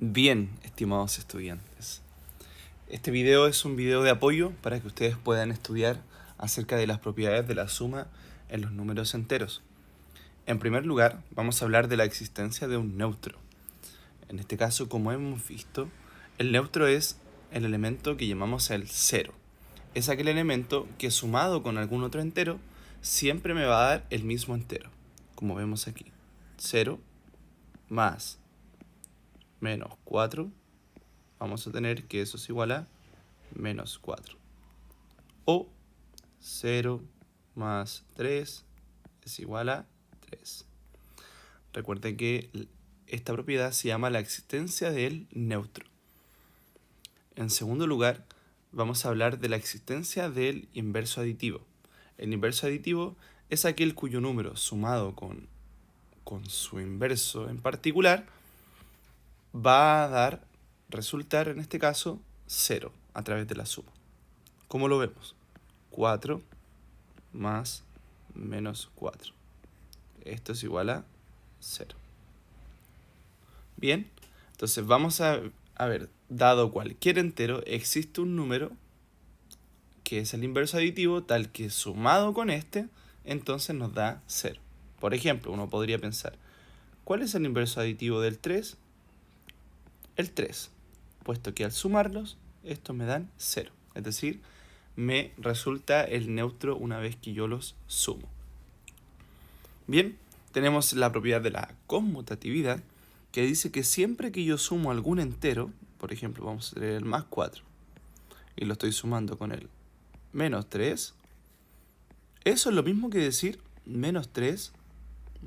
Bien, estimados estudiantes. Este video es un video de apoyo para que ustedes puedan estudiar acerca de las propiedades de la suma en los números enteros. En primer lugar, vamos a hablar de la existencia de un neutro. En este caso, como hemos visto, el neutro es el elemento que llamamos el cero. Es aquel elemento que sumado con algún otro entero siempre me va a dar el mismo entero, como vemos aquí. 0 más menos 4, vamos a tener que eso es igual a menos 4. O 0 más 3 es igual a 3. Recuerden que esta propiedad se llama la existencia del neutro. En segundo lugar, vamos a hablar de la existencia del inverso aditivo. El inverso aditivo es aquel cuyo número sumado con su inverso en particular va a resultar en este caso 0 a través de la suma. ¿Cómo lo vemos? 4 más menos 4. Esto es igual a 0. Bien, entonces vamos a ver, dado cualquier entero, existe un número que es el inverso aditivo, tal que sumado con este, entonces nos da 0. Por ejemplo, uno podría pensar, ¿cuál es el inverso aditivo del 3? El 3, puesto que al sumarlos, estos me dan 0. Es decir, me resulta el neutro una vez que yo los sumo. Bien, tenemos la propiedad de la conmutatividad, que dice que siempre que yo sumo algún entero, por ejemplo, vamos a tener el más 4, y lo estoy sumando con el menos 3, eso es lo mismo que decir menos 3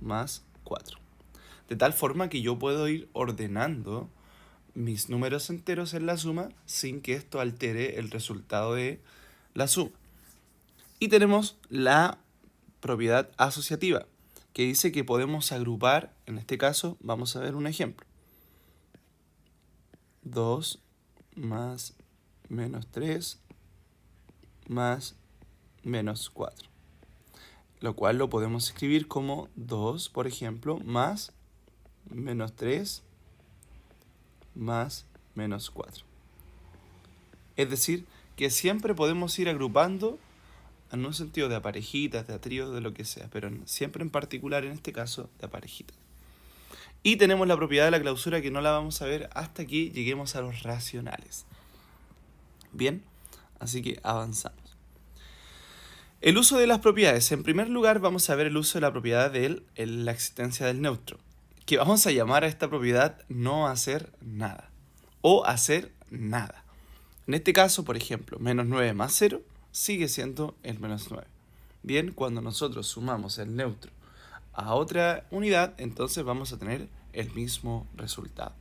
más 4. De tal forma que yo puedo ir ordenando mis números enteros en la suma sin que esto altere el resultado de la suma. Y tenemos la propiedad asociativa, que dice que podemos agrupar, en este caso vamos a ver un ejemplo. 2 más menos 3 más menos 4. Lo cual lo podemos escribir como 2, por ejemplo, más menos 3 más menos 4. Es decir, que siempre podemos ir agrupando en un sentido de parejitas, de tríos, de lo que sea, pero siempre en particular en este caso de parejitas. Y tenemos la propiedad de la clausura que no la vamos a ver hasta que lleguemos a los racionales. Bien, así que avanzamos. El uso de las propiedades. En primer lugar vamos a ver el uso de la propiedad de la existencia del neutro, que vamos a llamar a esta propiedad no hacer nada o hacer nada. En este caso, por ejemplo, menos 9 más 0 sigue siendo el menos 9. Bien, cuando nosotros sumamos el neutro a otra unidad, entonces vamos a tener el mismo resultado.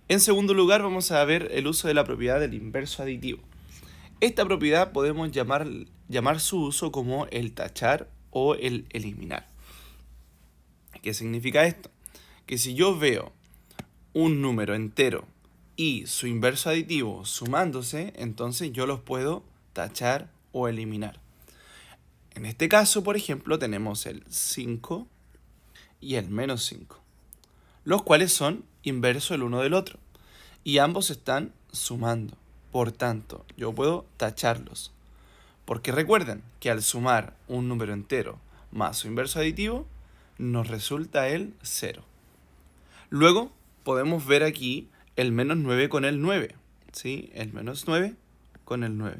En segundo lugar, vamos a ver el uso de la propiedad del inverso aditivo. Esta propiedad podemos llamar su uso como el tachar o el eliminar. ¿Qué significa esto? Que si yo veo un número entero y su inverso aditivo sumándose, entonces yo los puedo tachar o eliminar. En este caso, por ejemplo, tenemos el 5 y el menos 5, los cuales son inverso el uno del otro, y ambos están sumando. Por tanto, yo puedo tacharlos, porque recuerden que al sumar un número entero más su inverso aditivo, nos resulta el 0. Luego, podemos ver aquí el menos 9 con el 9, ¿sí? El menos 9 con el 9.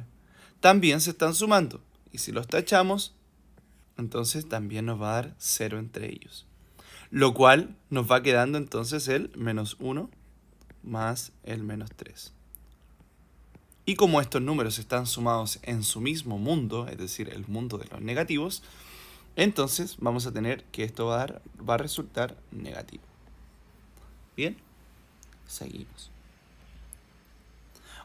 También se están sumando, y si los tachamos, entonces también nos va a dar 0 entre ellos. Lo cual nos va quedando entonces el menos 1 más el menos 3. Y como estos números están sumados en su mismo mundo, es decir, el mundo de los negativos, entonces vamos a tener que esto va a resultar negativo. Bien, seguimos.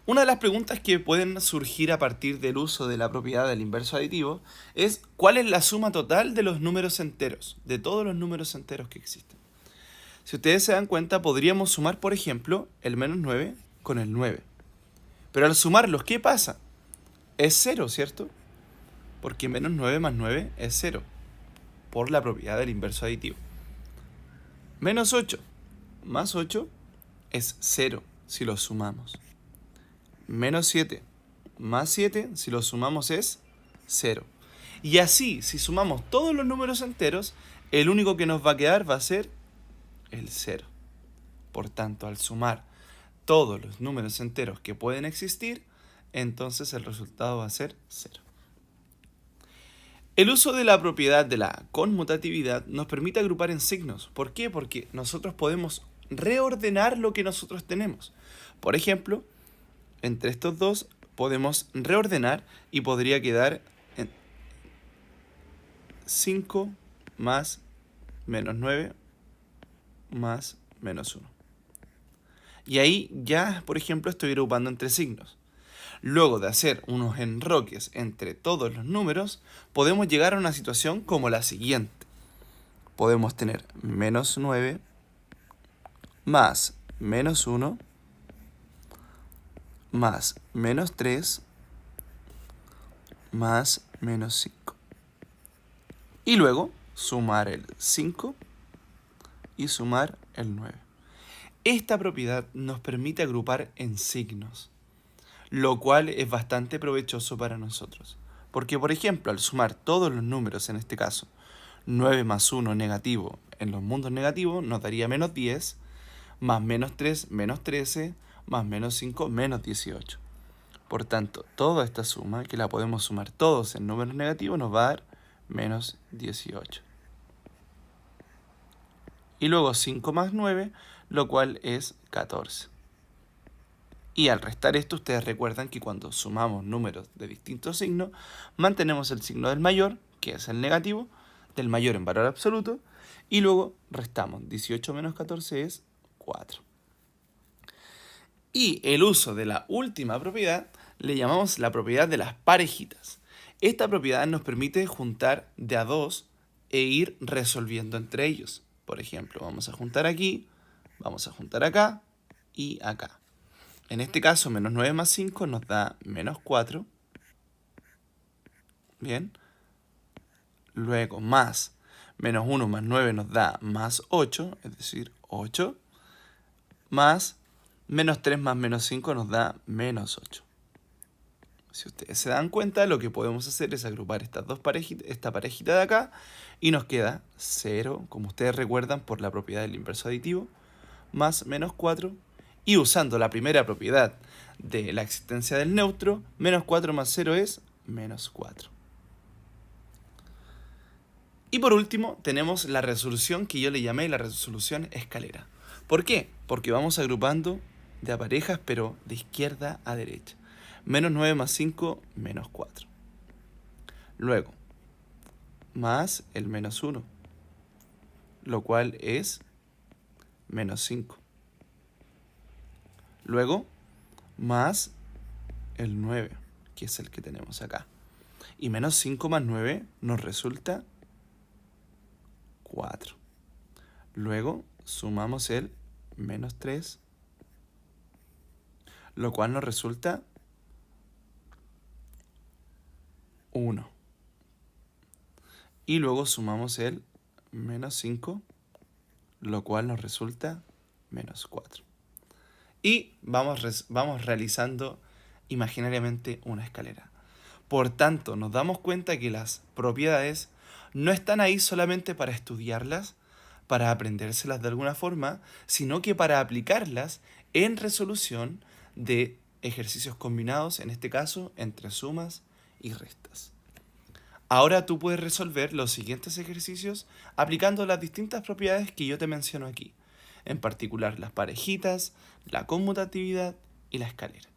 Una de las preguntas que pueden surgir a partir del uso de la propiedad del inverso aditivo es ¿cuál es la suma total de los números enteros, de todos los números enteros que existen? Si ustedes se dan cuenta, podríamos sumar, por ejemplo, el menos 9 con el 9. Pero al sumarlos, ¿qué pasa? Es 0, ¿cierto? Porque menos 9 más 9 es 0, por la propiedad del inverso aditivo. Menos 8 más 8 es 0 si lo sumamos. Menos 7 más 7 si lo sumamos es 0. Y así, si sumamos todos los números enteros, el único que nos va a quedar va a ser el 0. Por tanto, al sumar todos los números enteros que pueden existir, entonces el resultado va a ser 0. El uso de la propiedad de la conmutatividad nos permite agrupar en signos. ¿Por qué? Porque nosotros podemos reordenar lo que nosotros tenemos. Por ejemplo, entre estos dos podemos reordenar y podría quedar en 5 más menos 9 más menos 1. Y ahí ya, por ejemplo, estoy agrupando entre signos. Luego de hacer unos enroques entre todos los números, podemos llegar a una situación como la siguiente. Podemos tener menos 9 más menos 1 más menos 3 más menos 5. Y luego sumar el 5 y sumar el 9. Esta propiedad nos permite agrupar en signos, lo cual es bastante provechoso para nosotros. Porque, por ejemplo, al sumar todos los números, en este caso, 9 más 1 negativo en los mundos negativos, nos daría menos 10, más menos 3, menos 13, más menos 5, menos 18. Por tanto, toda esta suma, que la podemos sumar todos en números negativos, nos va a dar menos 18. Y luego 5 más 9, lo cual es 14. Y al restar esto, ustedes recuerdan que cuando sumamos números de distintos signos, mantenemos el signo del mayor, que es el negativo, del mayor en valor absoluto, y luego restamos. 18 menos 14 es 4. Y el uso de la última propiedad le llamamos la propiedad de las parejitas. Esta propiedad nos permite juntar de a dos e ir resolviendo entre ellos. Por ejemplo, vamos a juntar aquí, vamos a juntar acá y acá. En este caso, menos 9 más 5 nos da menos 4. Bien. Luego, más menos 1 más 9 nos da más 8, es decir, 8. Más menos 3 más menos 5 nos da menos 8. Si ustedes se dan cuenta, lo que podemos hacer es agrupar estas dos parejitas, esta parejita de acá, y nos queda 0, como ustedes recuerdan por la propiedad del inverso aditivo, más menos 4. Y usando la primera propiedad de la existencia del neutro, menos 4 más 0 es menos 4. Y por último, tenemos la resolución que yo le llamé la resolución escalera. ¿Por qué? Porque vamos agrupando de a parejas, pero de izquierda a derecha. Menos 9 más 5, menos 4. Luego, más el menos 1, lo cual es menos 5. Luego, más el 9, que es el que tenemos acá. Y menos 5 más 9 nos resulta 4. Luego, sumamos el menos 3, lo cual nos resulta 1. Y luego sumamos el menos 5, lo cual nos resulta menos 4. Y vamos realizando imaginariamente una escalera. Por tanto, nos damos cuenta que las propiedades no están ahí solamente para estudiarlas, para aprendérselas de alguna forma, sino que para aplicarlas en resolución de ejercicios combinados, en este caso, entre sumas y restas. Ahora tú puedes resolver los siguientes ejercicios aplicando las distintas propiedades que yo te menciono aquí, en particular las parejitas, la conmutatividad y la escalera.